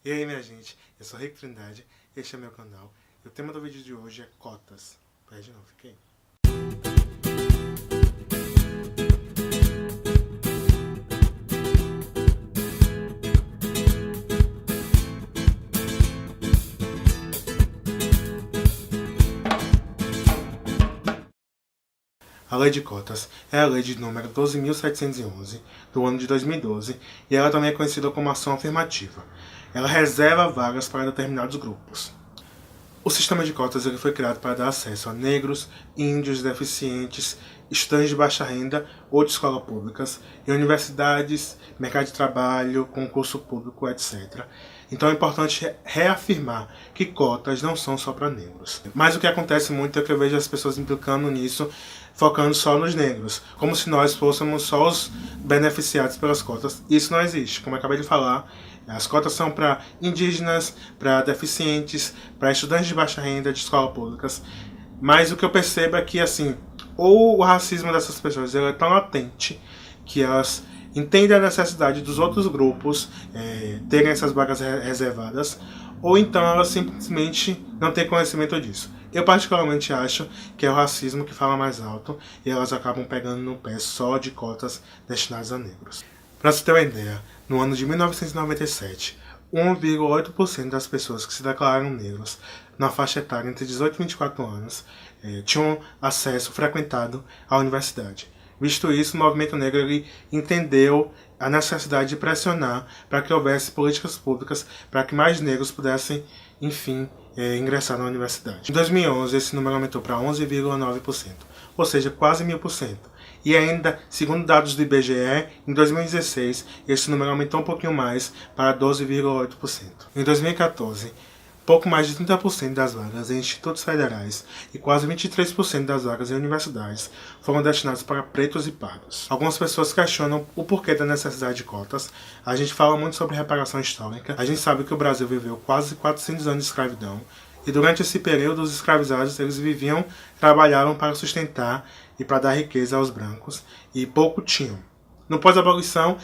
E aí, minha gente, eu sou Rick Trindade, este é meu canal e o tema do vídeo de hoje é cotas. Perde não, fiquei. A Lei de Cotas é a lei de número 12.711 do ano de 2012 e ela também é conhecida como ação afirmativa. Ela reserva vagas para determinados grupos. O sistema de cotas ele foi criado para dar acesso a negros, índios, deficientes, estudantes de baixa renda ou de escolas públicas, em universidades, mercado de trabalho, concurso público, etc. Então é importante reafirmar que cotas não são só para negros. Mas o que acontece muito é que eu vejo as pessoas implicando nisso, focando só nos negros, como se nós fôssemos só os beneficiados pelas cotas. Isso não existe, como eu acabei de falar. As cotas são para indígenas, para deficientes, para estudantes de baixa renda, de escolas públicas. Mas o que eu percebo é que, assim, ou o racismo dessas pessoas ele é tão latente que elas entendem a necessidade dos outros grupos terem essas vagas reservadas, ou então elas simplesmente não têm conhecimento disso. Eu particularmente acho que é o racismo que fala mais alto e elas acabam pegando no pé só de cotas destinadas a negros. Para você ter uma ideia, no ano de 1997, 1,8% das pessoas que se declararam negros na faixa etária entre 18 e 24 anos tinham acesso frequentado à universidade. Visto isso, o movimento negro ele entendeu a necessidade de pressionar para que houvesse políticas públicas para que mais negros pudessem, enfim, ingressar na universidade. Em 2011, esse número aumentou para 11,9%, ou seja, quase 1.000%. E ainda, segundo dados do IBGE, em 2016, esse número aumentou um pouquinho mais para 12,8%. Em 2014, pouco mais de 30% das vagas em institutos federais e quase 23% das vagas em universidades foram destinadas para pretos e pardos. Algumas pessoas questionam o porquê da necessidade de cotas. A gente fala muito sobre reparação histórica. A gente sabe que o Brasil viveu quase 400 anos de escravidão. E durante esse período, os escravizados eles viviam, trabalhavam para sustentar e para dar riqueza aos brancos, e pouco tinham. No pós-abolição,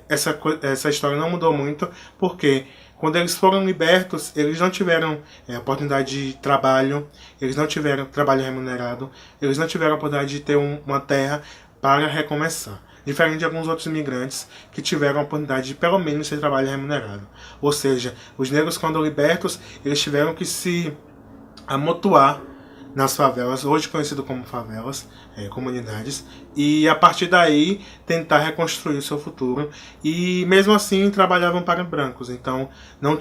essa história não mudou muito, porque quando eles foram libertos, eles não tiveram oportunidade de trabalho, eles não tiveram trabalho remunerado, eles não tiveram a oportunidade de ter uma terra para recomeçar. Diferente de alguns outros imigrantes que tiveram a oportunidade de pelo menos ter trabalho remunerado. Ou seja, os negros quando libertos, eles tiveram que se amontoar nas favelas, hoje conhecido como favelas, comunidades, e a partir daí tentar reconstruir o seu futuro. E mesmo assim trabalhavam para brancos, então não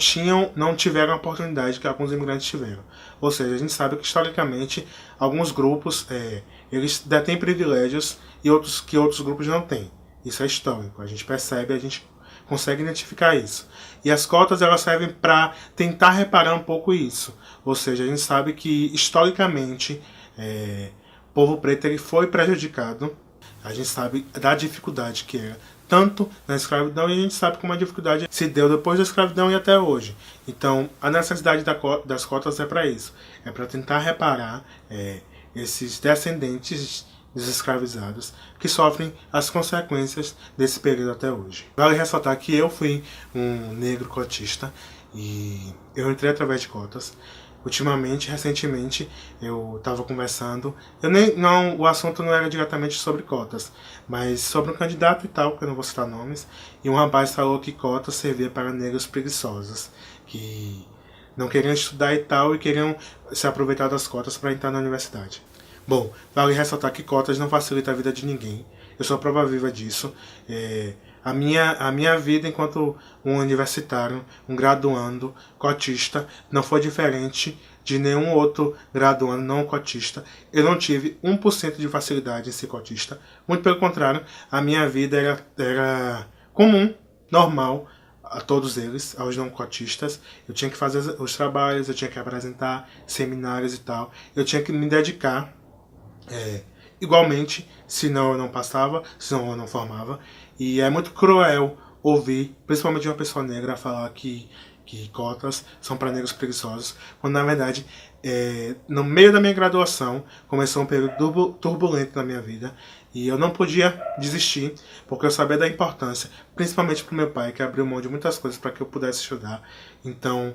tiveram a oportunidade que alguns imigrantes tiveram. Ou seja, a gente sabe que historicamente alguns grupos eles detêm privilégios e outros grupos não têm. Isso é histórico, a gente percebe, a gente consegue identificar isso. E as cotas elas servem para tentar reparar um pouco isso. Ou seja, a gente sabe que historicamente o povo preto ele foi prejudicado. A gente sabe da dificuldade que era tanto na escravidão, e a gente sabe como a dificuldade se deu depois da escravidão e até hoje. Então a necessidade das cotas é para isso. É para tentar reparar esses descendentes dos escravizados que sofrem as consequências desse período até hoje. Vale ressaltar que eu fui um negro cotista e eu entrei através de cotas. Recentemente, eu estava conversando, o assunto não era diretamente sobre cotas, mas sobre um candidato e tal, que eu não vou citar nomes, e um rapaz falou que cotas servia para negros preguiçosos, que não queriam estudar e tal, e queriam se aproveitar das cotas para entrar na universidade. Bom, vale ressaltar que cotas não facilitam a vida de ninguém. Eu sou a prova viva disso. A minha vida enquanto um universitário, um graduando cotista, não foi diferente de nenhum outro graduando não cotista. Eu não tive 1% de facilidade em ser cotista. Muito pelo contrário, a minha vida era comum, normal, a todos eles, aos não cotistas. Eu tinha que fazer os trabalhos, eu tinha que apresentar seminários e tal. Eu tinha que me dedicar igualmente, senão eu não passava, senão eu não formava. E é muito cruel ouvir, principalmente uma pessoa negra, falar que que cotas são para negros preguiçosos, quando na verdade, no meio da minha graduação, começou um período turbulento na minha vida e eu não podia desistir, porque eu sabia da importância, principalmente para o meu pai, que abriu mão de muitas coisas para que eu pudesse estudar. Então,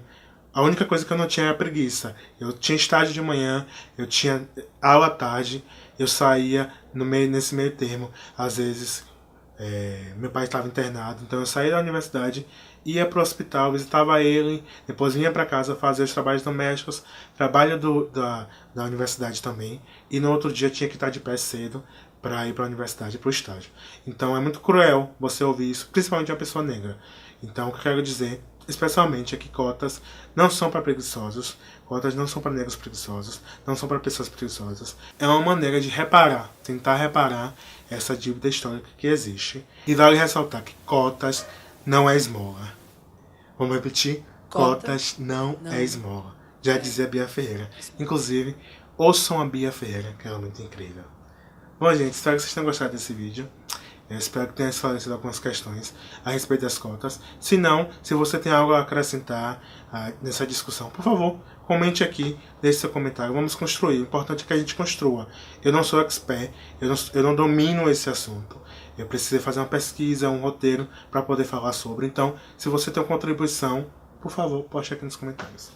a única coisa que eu não tinha era preguiça. Eu tinha estágio de manhã, eu tinha aula à tarde, eu saía nesse meio termo. Às vezes, meu pai estava internado, então eu saía da universidade, ia para o hospital, visitava ele, depois vinha para casa fazer os trabalhos domésticos, trabalho da universidade também, e no outro dia tinha que estar de pé cedo para ir para a universidade, para o estágio. Então é muito cruel você ouvir isso, principalmente de uma pessoa negra. Então o que eu quero dizer, especialmente, é que cotas não são para preguiçosos, cotas não são para negros preguiçosos, não são para pessoas preguiçosas. É uma maneira de reparar, tentar reparar essa dívida histórica que existe. E vale ressaltar que cotas não é esmola. Vamos repetir? Cotas não é esmola. Já dizia a Bia Ferreira. Inclusive, ouçam a Bia Ferreira, que é muito incrível. Bom, gente, espero que vocês tenham gostado desse vídeo. Eu espero que tenha esclarecido algumas questões a respeito das cotas. Se não, se você tem algo a acrescentar nessa discussão, por favor, comente aqui, deixe seu comentário. Vamos construir. O importante é que a gente construa. Eu não sou expert, eu não domino esse assunto. Eu precisei fazer uma pesquisa, um roteiro para poder falar sobre. Então, se você tem uma contribuição, por favor, poste aqui nos comentários.